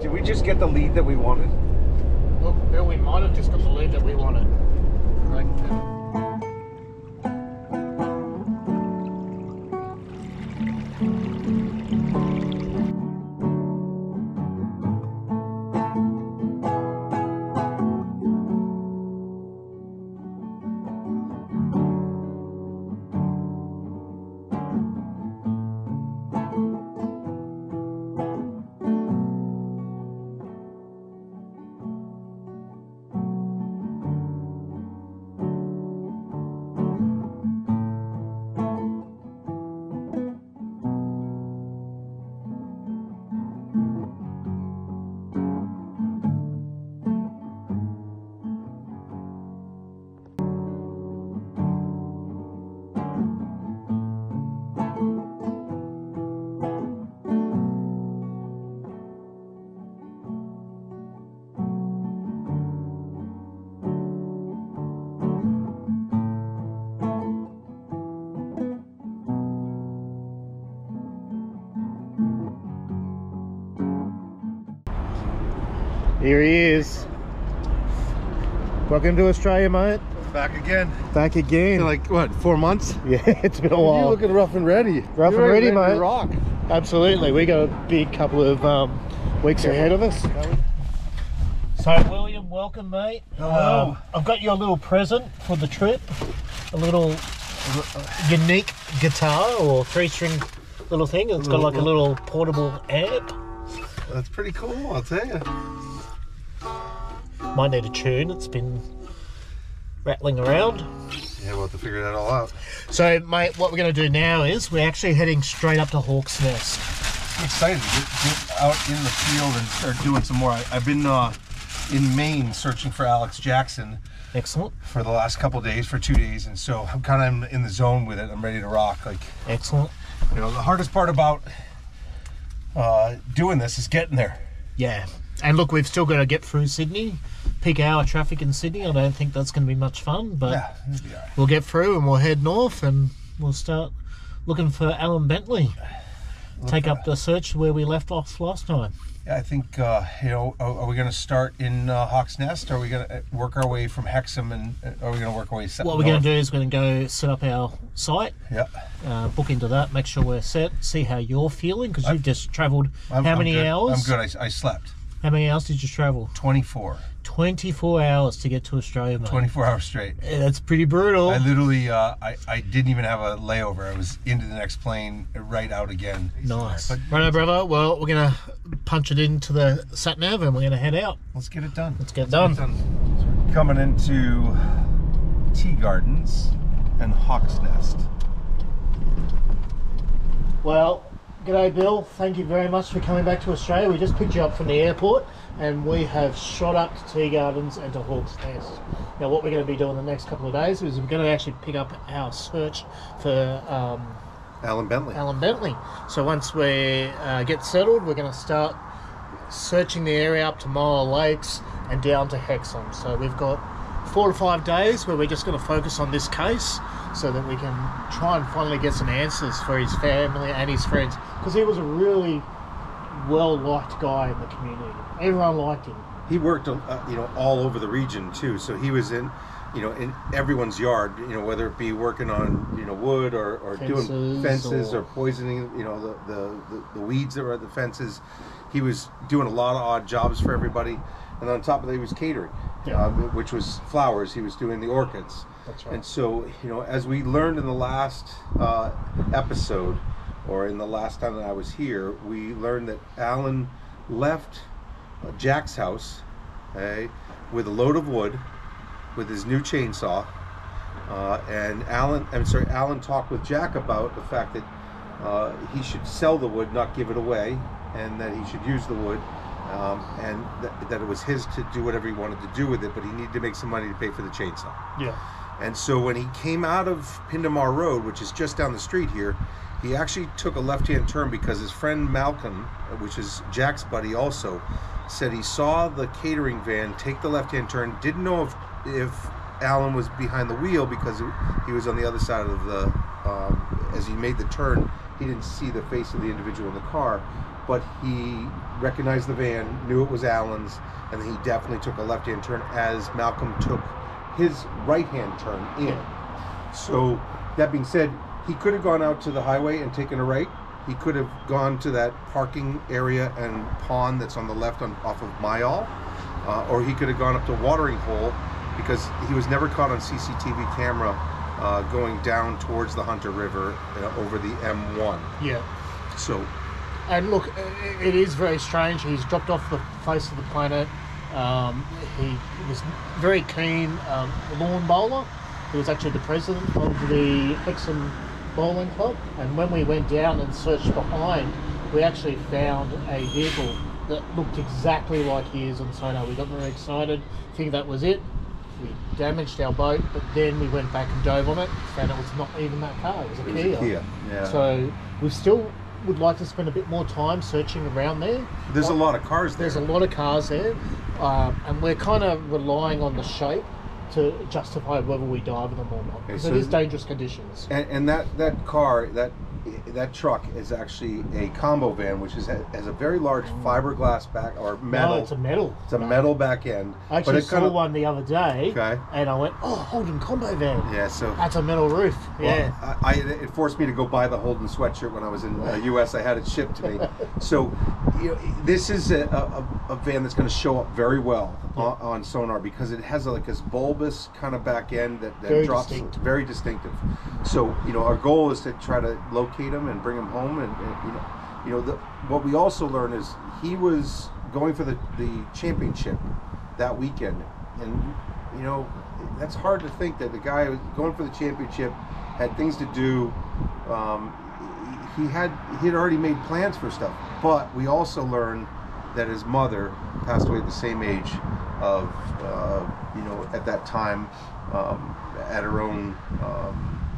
Did we just get the lead that we wanted? Well, we might have just got the lead that we wanted. Like, Here he is. Welcome to Australia, mate. Back again. Back again. Like what, 4 months? Yeah, it's been a while. You're looking rough and ready. Rough and ready, mate. To rock. Absolutely. We got a big couple of weeks ahead of us. So, William, welcome, mate. Hello. I've got you a little present for the trip. A little unique guitar or 3-string little thing. It's got like a little portable amp. That's pretty cool, I'll tell you. Might need a tune. It's been rattling around. Yeah, we'll have to figure that all out. So, mate, what we're going to do now is we're actually heading straight up to Hawk's Nest. I'm excited to get out in the field and start doing some more. I've been in Maine searching for Alex Jackson. Excellent. For the last couple of days, for 2 days, and so I'm kind of in the zone with it. I'm ready to rock. Like, excellent. You know, the hardest part about doing this is getting there. Yeah, and look, we've still got to get through Sydney. Peak hour traffic in Sydney. I don't think that's going to be much fun, but yeah, it'll be all right. We'll get through and we'll head north and we'll start looking for Allan Bentley. Take up the search where we left off last time. Yeah, I think, you know, are we going to start in Hawk's Nest? Or are we going to work our way from Hexham, and are we going to work our way south? What we're going to do is we're going to go set up our site. Yeah. Book into that, make sure we're set, see how you're feeling, because you've just travelled how many hours? I'm good. I slept. How many hours did you travel? 24. 24 hours to get to Australia, mate. 24 hours straight. Yeah, that's pretty brutal. I literally, I didn't even have a layover. I was into the next plane, right out again. Nice. Righto, brother. Well, we're going to punch it into the sat-nav and we're going to head out. Let's get it done. Let's get it done. So we're coming into Tea Gardens and Hawk's Nest. Well, g'day, Bill. Thank you very much for coming back to Australia. We just picked you up from the airport and we have shot up to Tea Gardens and to Hawk's Nest. Now, what we're going to be doing the next couple of days is we're going to actually pick up our search for Allan Bentley. Allan Bentley. So once we get settled, we're going to start searching the area up to Mile Lakes and down to Hexham. So we've got 4 to 5 days where we're just going to focus on this case so that we can try and finally get some answers for his family and his friends, because he was a really well-liked guy in the community. Everyone liked him. He worked, you know, all over the region too. So he was in, you know, in everyone's yard. You know, whether it be working on, you know, wood or doing fences or poisoning, you know, the weeds that were at the fences. He was doing a lot of odd jobs for everybody, and on top of that, he was catering, which was flowers. He was doing the orchids. That's right. And so, you know, as we learned in the last episode, or in the last time that I was here, we learned that Allan left Jack's house with a load of wood, with his new chainsaw, and Allan talked with Jack about the fact that he should sell the wood, not give it away, and that he should use the wood, and that it was his to do whatever he wanted to do with it, but he needed to make some money to pay for the chainsaw. Yeah. And so when he came out of Pindimar Road, which is just down the street here, he actually took a left-hand turn because his friend Malcolm, which is Jack's buddy also, said he saw the catering van take the left-hand turn, didn't know if Allan was behind the wheel because he was on the other side of the, as he made the turn, he didn't see the face of the individual in the car, but he recognized the van, knew it was Allan's, and he definitely took a left-hand turn as Malcolm took his right-hand turn in. So that being said, he could have gone out to the highway and taken a right. He could have gone to that parking area and pond that's on the left off of Mayall, or he could have gone up to Watering Hole, because he was never caught on CCTV camera going down towards the Hunter River over the M1. Yeah. So, and look, it is very strange. He's dropped off the face of the planet. He was very keen lawn bowler. He was actually the president of the Hexham Bowling Club, and when we went down and searched behind, we actually found a vehicle that looked exactly like his on sonar. We got very excited, thinking that was it. We damaged our boat, but then we went back and dove on it, found it was not even that car, it was a Kia. Yeah. So we still would like to spend a bit more time searching around there. There's a lot of cars there. There's a lot of cars there, and we're kind of relying on the shape to justify whether we dive in them or not, because it is dangerous conditions. And that car, that truck is actually a combo van, which has a very large fiberglass back, or metal. No, it's a metal. It's a metal back end. I actually saw one the other day, okay, and I went, "Oh, Holden Combo van." Yeah, so that's a metal roof. Yeah, it forced me to go buy the Holden sweatshirt when I was in the U.S. I had it shipped to me. So, this is a van that's going to show up very well on sonar, because it has this bulbous kind of back end that very drops distinct. Very distinctive. So, our goal is to try to locate him and bring him home, and what we also learned is he was going for the championship that weekend, and that's hard to think that the guy was going for the championship had things to do. He had already made plans for stuff, but we also learned that his mother passed away at the same age of at that time at her own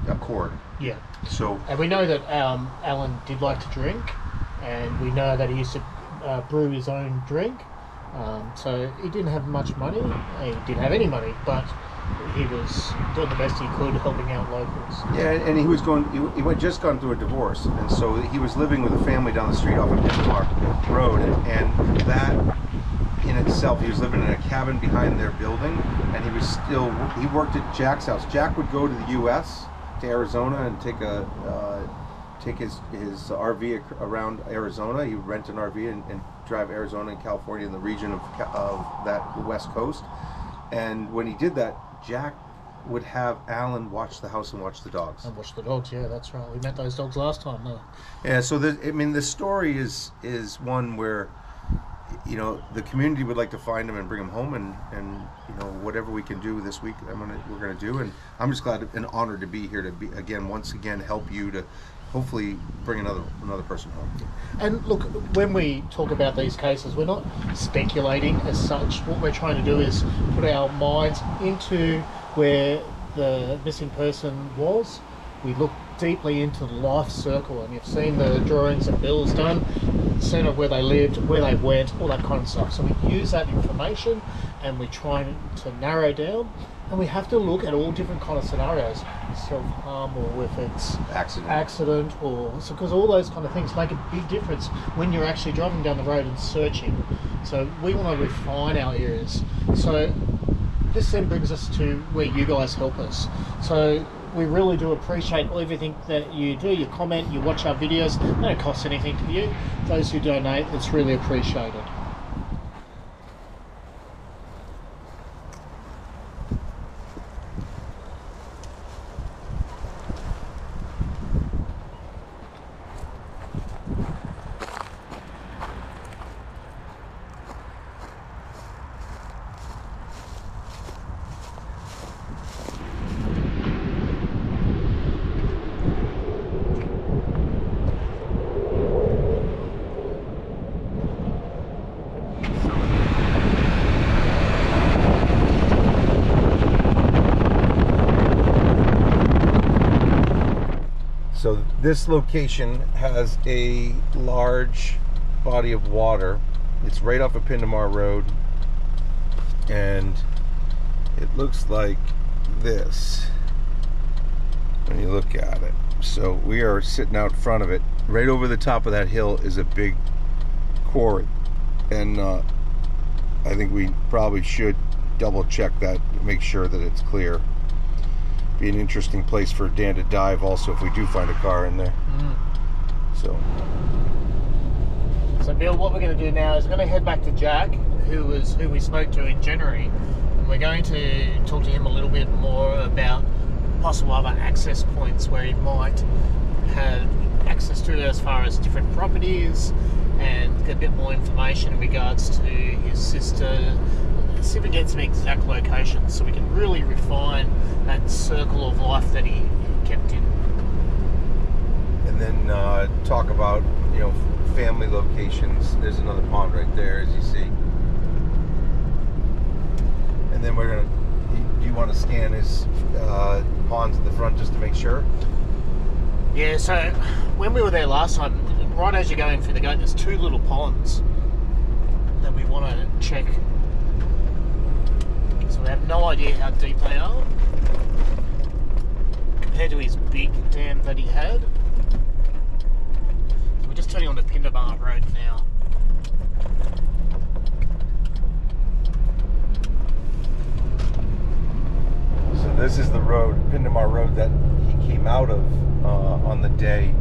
accord. Yeah. So, and we know that Allan did like to drink, and we know that he used to brew his own drink. So he didn't have much money. He didn't have any money, but he was doing the best he could, helping out locals. Yeah, and he was he had just gone through a divorce, and so he was living with a family down the street off of Pindimar Road, and that in itself, he was living in a cabin behind their building, and he worked at Jack's house. Jack would go to the U.S., to Arizona, and take his RV around Arizona. He would rent an RV and drive Arizona and California in the region of that West Coast. And when he did that, Jack would have Allan watch the house and watch the dogs. And watch the dogs, yeah, that's right. We met those dogs last time, though. Yeah, so the story is one where the community would like to find him and bring him home, and whatever we can do this week, we're gonna do. And I'm just glad and honored to be here to once again help you to hopefully bring another person home. And look, when we talk about these cases, we're not speculating as such. What we're trying to do is put our minds into where the missing person was. We look deeply into the life circle, and you've seen the drawings that Bill's done, seen of where they lived, where they went, all that kind of stuff. So we use that information and we try to narrow down, and we have to look at all different kind of scenarios, self-harm, or if it's accident, or because all those kind of things make a big difference when you're actually driving down the road and searching. So we want to refine our areas. So this then brings us to where you guys help us. So we really do appreciate everything that you do. You comment, you watch our videos. They don't cost anything to you. Those who donate, it's really appreciated. So this location has a large body of water. It's right off of Pindimar Road, and it looks like this when you look at it. So we are sitting out front of it. Right over the top of that hill is a big quarry, and I think we probably should double check that, make sure that it's clear. Be an interesting place for Dan to dive also if we do find a car in there. So Bill, what we're going to do now is we're going to head back to Jack, who we spoke to in January, and we're going to talk to him a little bit more about possible other access points where he might have access to as far as different properties, and get a bit more information in regards to his sister. See if we get some exact locations so we can really refine that circle of life that he kept in. And then talk about, you know, family locations. There's another pond right there, as you see. And then we're gonna. Do you want to scan his ponds at the front just to make sure? Yeah. So when we were there last time, right as you're going through the gate, there's 2 little ponds that we want to check. So we have no idea how deep they are compared to his big dam that he had. So we're just turning on the Pindimar Road now. So this is the road, Pindimar Road, that he came out of on the day.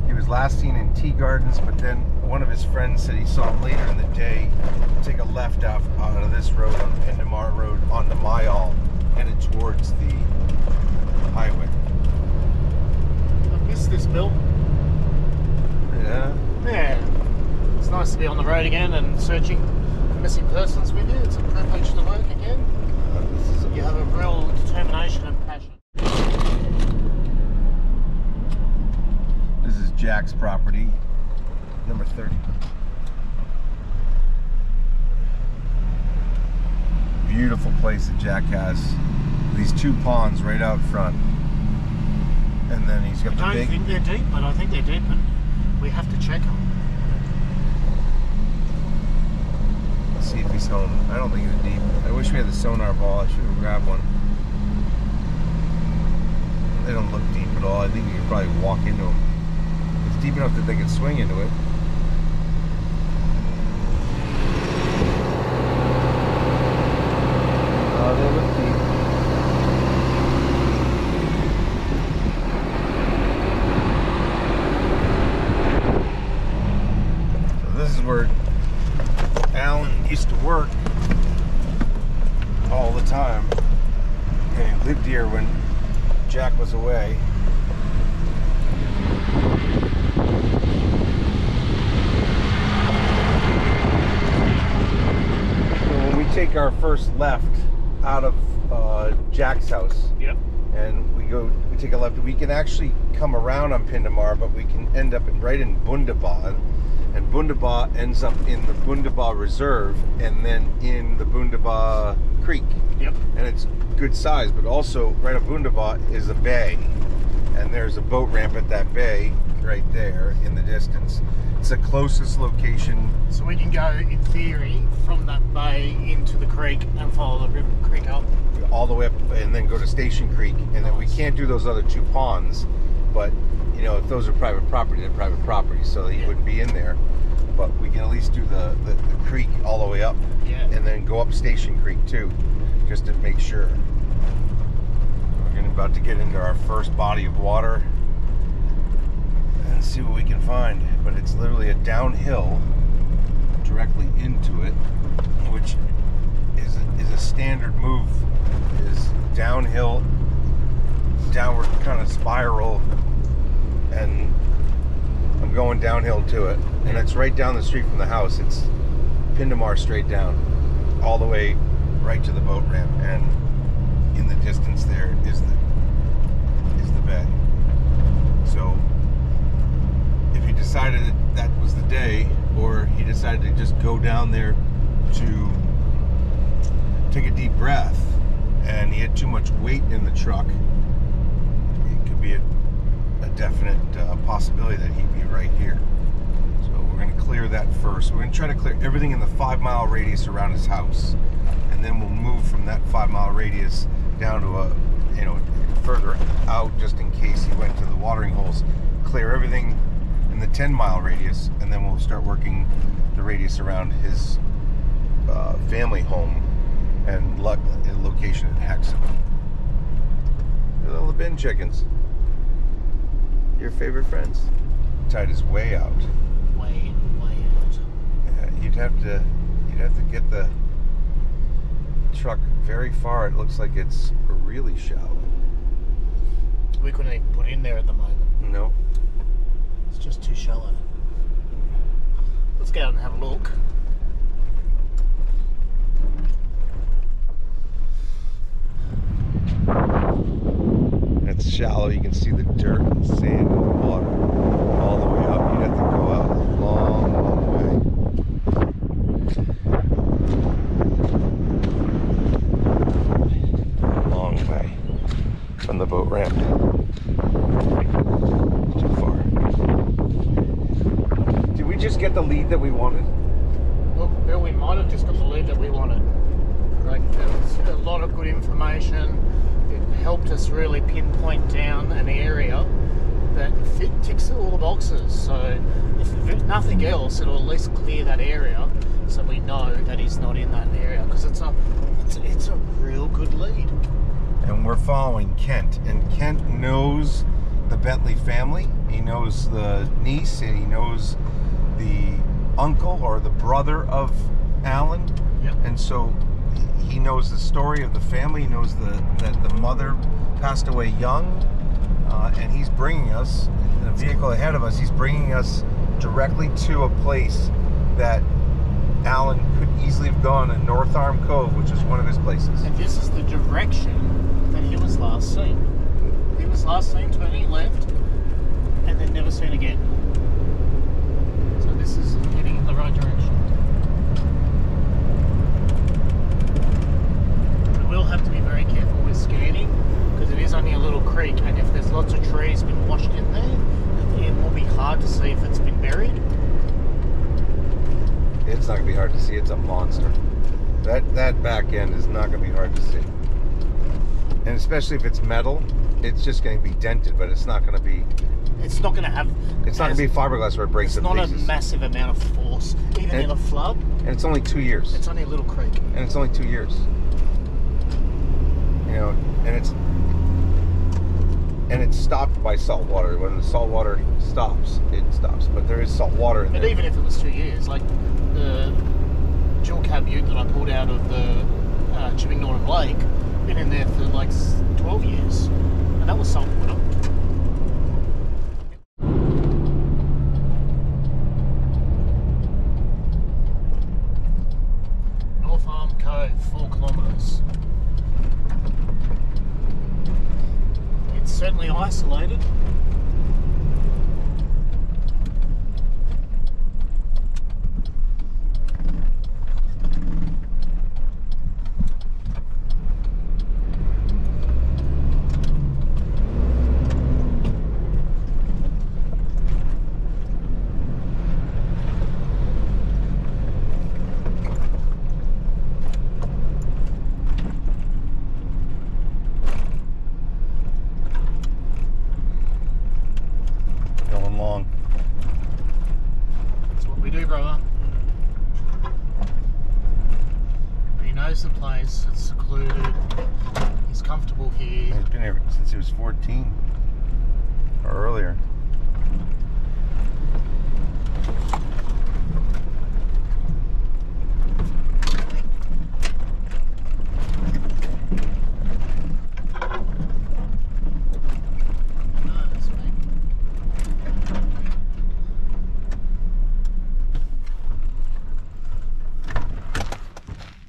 He was last seen in Tea Gardens, but then one of his friends said he saw him later in the day take a left out of this road on Pindimar Road onto Mayall, headed towards the highway. I missed this, Bill. Yeah. Yeah. It's nice to be on the road again and searching for missing persons with you. It's a privilege to work again. You have a real determination and passion. This is Jack's property, number 30. Beautiful place that Jack has. These 2 ponds right out front. And then he's got the I don't think they're deep, but I think they're deep, and we have to check them. Let's see if he's home. I don't think it's deep. I wish we had the sonar ball. I should have grabbed one. They don't look deep at all. I think you could probably walk into them. It's deep enough that they can swing into it. They look deep. So this is where Allan used to work all the time. And he lived here when Jack was away. So when we take our first left out of Jack's house, Yep. and we take a left, we can actually come around on Pindimar, but we can end up right in Buladelah, and Buladelah ends up in the Buladelah Reserve, and then in the Buladelah Creek. Yep. And it's good size, but also right up Buladelah is a bay, and there's a boat ramp at that bay right there in the distance. It's the closest location. So we can go, in theory, from that bay into the creek and follow the river creek up. All the way up, and then go to Station Creek, and then we can't do those other 2 ponds, but you know, if those are private property, they're private property, so he wouldn't be in there. But we can at least do the creek all the way up, and then go up Station Creek too, just to make sure. We're about to get into our first body of water and see what we can find. But it's literally a downhill directly into it, which is a standard move. Is downhill, downward kind of spiral, and I'm going downhill to it, and it's right down the street from the house. It's Pindimar straight down, all the way right to the boat ramp, and in the distance there is the bay. So if he decided that was the day, or he decided to just go down there to take a deep breath, and he had too much weight in the truck, it could be a definite possibility that he'd be right here. So we're going to clear that first. We're going to try to clear everything in the 5-mile radius around his house, and then we'll move from that 5-mile radius down to a, further out, just in case he went to the watering holes. Clear everything in in the 10-mile radius, and then we'll start working the radius around his family home and location in Hexham. Look at all the bin chickens. Your favorite friends. Tide is way out. Way out. Yeah, you'd have to get the truck very far. It looks like it's really shallow. We couldn't even put in there at the moment. No. It's just too shallow. Let's go out and have a look. It's shallow. You can see the dirt and sand and the water all the way up. You'd have to go out a long, long way. Long way from the boat ramp. Too far. Did we just get the lead that we wanted? Well, Bill, we might have just got the lead that we wanted. Like, there was a lot of good information. It helped us really pinpoint down an area that ticks all the boxes. So if nothing else, it'll at least clear that area so we know that he's not in that area, because it's a real good lead. And we're following Kent, and Kent knows the Bentley family. He knows the niece, and he knows the uncle or the brother of Allan. Yep. And so he knows the story of the family. He knows that the mother passed away young, and he's bringing us, in the vehicle ahead of us, he's bringing us directly to a place that Allan could easily have gone in North Arm Cove, which is one of his places. And this is the direction that he was last seen. He was last seen turning left and then never seen again. So this is heading in the right direction. We will have to be very careful with scanning, because it is only a little creek, and if there's lots of trees been washed in there, it will be hard to see if it's been buried. It's not going to be hard to see. It's a monster. That back end is not going to be hard to see. And especially if it's metal, it's just going to be dented, but it's not going to be... It's not going to have... It's not going to be fiberglass where it breaks It's to not pieces. a massive amount of force, even in a flood. And it's only 2 years. It's only a little creek. And it's only 2 years. You know, and it's stopped by salt water. When the salt water stops, it stops. But there is salt water in But there. even if it was 2 years, like the dual cab ute that I pulled out of the Chipping Norton Lake, been in there for like 12 years, and that was salt water. North Arm Cove, 4 kilometres. It's certainly isolated. Going long. That's what we do, brother. He knows the place, it's secluded, he's comfortable here. He's been here since he was 14 or earlier. Nice, mate.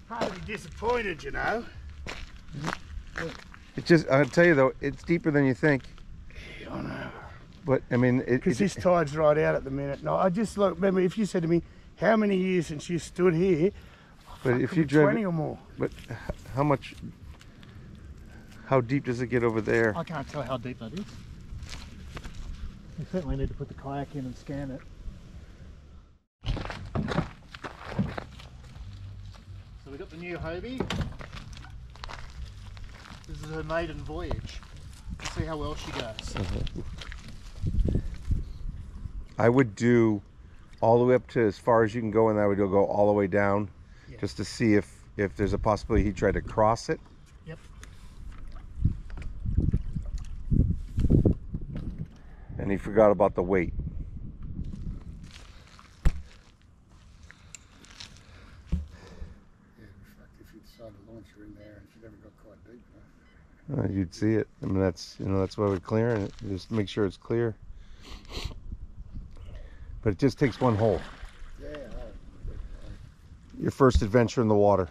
Hard to be disappointed, you know. It just, I'll tell you though, it's deeper than you think. Yeah, I know. But I mean, Because this tide's right out at the minute. No, I just look. Remember, if you said to me, "How many years since you stood here?" but It if could you be drive, 20 or more. but how much? How deep does it get over there? I can't tell how deep that is. We certainly need to put the kayak in and scan it. So we got the new Hobie. This is her maiden voyage. Let's see how well she goes. I would do all the way up to as far as you can go, and I would go all the way down, just to see if there's a possibility he tried to cross it. Yep. And he forgot about the weight. Yeah, in fact, if you decide to launch her in there and she never got quite deep enough. You'd see it. I mean, that's why we're clearing it. Just make sure it's clear. But it just takes one hole. Yeah, Your first adventure in the water.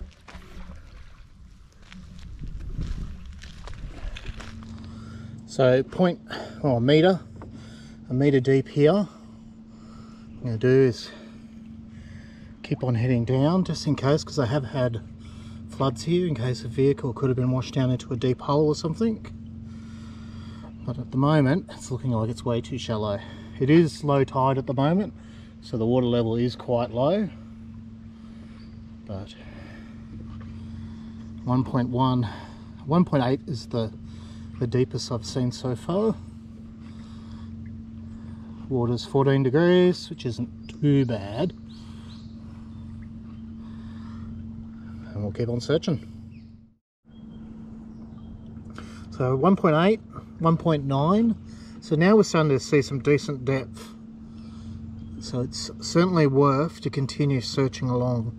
So a meter deep here. What I'm going to do is keep on heading down just in case, because I have had floods here, in case a vehicle could have been washed down into a deep hole or something. But at the moment it's looking like it's way too shallow. It is low tide at the moment, so the water level is quite low, but 1.8 is the deepest I've seen so far. Water's 14 degrees, which isn't too bad. And we'll keep on searching. So 1.8, 1.9. So now we're starting to see some decent depth. So it's certainly worth to continue searching along.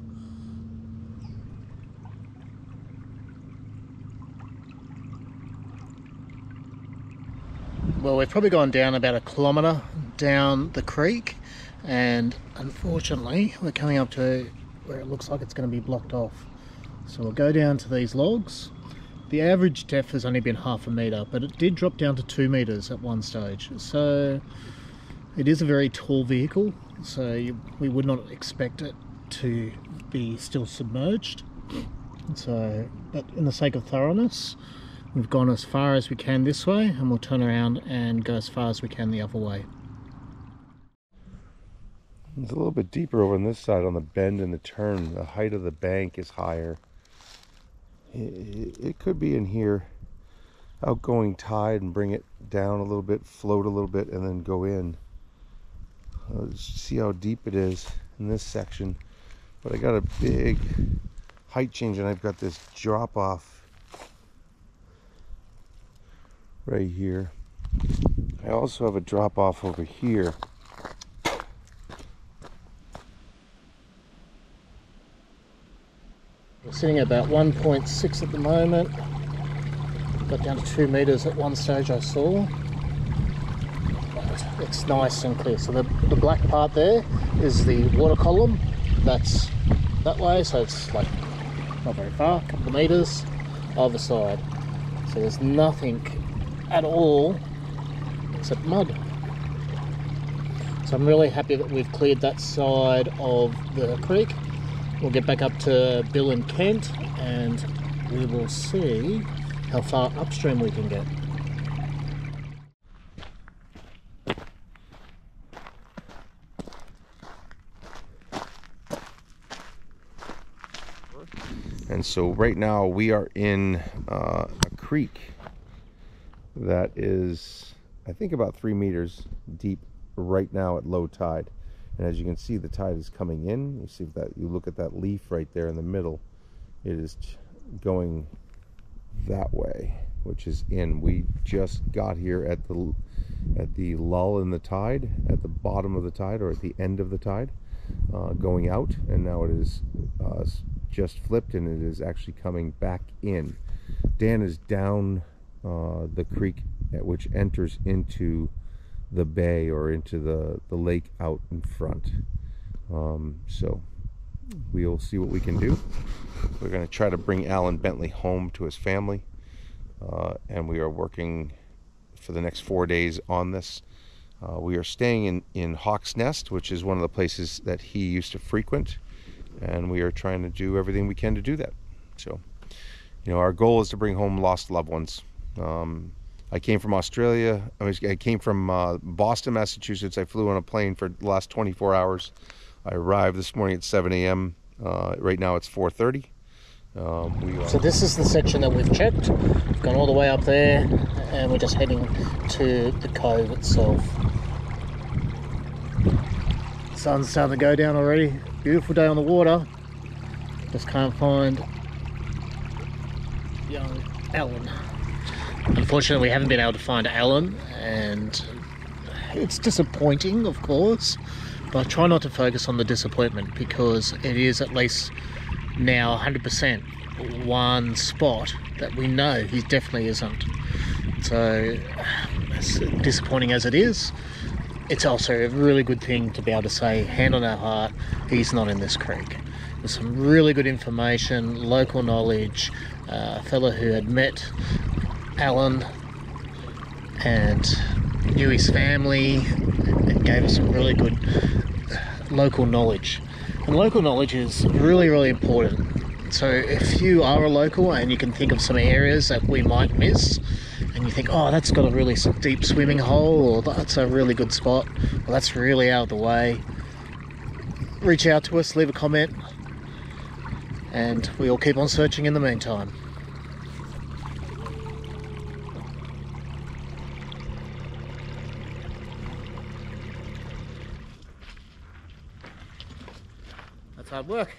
Well, we've probably gone down about 1 kilometre down the creek, and unfortunately we're coming up to where it looks like it's going to be blocked off. So we'll go down to these logs. The average depth has only been 0.5 metre, but it did drop down to 2 metres at one stage. So it is a very tall vehicle, so we would not expect it to be still submerged. So, but in the sake of thoroughness, we've gone as far as we can this way, and we'll turn around and go as far as we can the other way. It's a little bit deeper over on this side on the bend and the turn. The height of the bank is higher. It could be in here, outgoing tide, and bring it down a little bit, float a little bit, and then go in. Let's see how deep it is in this section. But I got a big height change, and I've got this drop off right here. I also have a drop off over here. We're sitting at about 1.6 at the moment. Got down to 2 metres at one stage, I saw. But it's nice and clear. So the black part there is the water column. That's that way, so it's like not very far, a couple of metres either side. So there's nothing at all except mud. So I'm really happy that we've cleared that side of the creek. We'll get back up to Bill and Kent, and we will see how far upstream we can get. And so right now we are in a creek that is, I think, about 3 meters deep right now at low tide. And as you can see, the tide is coming in. You see that, you look at that leaf right there in the middle, it is going that way, which is in. We just got here at the lull in the tide, at the bottom of the tide, or at the end of the tide, going out, and now it is just flipped, and it is actually coming back in. Dan is down the creek, which enters into the bay, or into the lake out in front. So we'll see what we can do. We're going to try to bring Allan Bentley home to his family, and we are working for the next 4 days on this. We are staying in Hawk's Nest, which is one of the places that he used to frequent, and we are trying to do everything we can to do that. So, you know, our goal is to bring home lost loved ones. I came from Australia. I came from Boston, Massachusetts. I flew on a plane for the last 24 hours. I arrived this morning at 7 a.m. Right now it's 4:30. So this is the section that we've checked. We've gone all the way up there, and we're just heading to the cove itself. Sun's starting to go down already. Beautiful day on the water. Just can't find young Allan. Unfortunately, we haven't been able to find Allan, and it's disappointing, of course, but I try not to focus on the disappointment because it is at least now 100% one spot that we know he definitely isn't. So, as disappointing as it is, it's also a really good thing to be able to say, hand on our heart, he's not in this creek. There's some really good information, local knowledge, a fellow who had met Allan and knew his family and gave us some really good local knowledge. And local knowledge is really, really important. So if you are a local and you can think of some areas that we might miss, and you think, oh, that's got a really deep swimming hole, or that's a really good spot, or that's really out of the way, reach out to us, leave a comment, and we'll keep on searching in the meantime. That's hard work.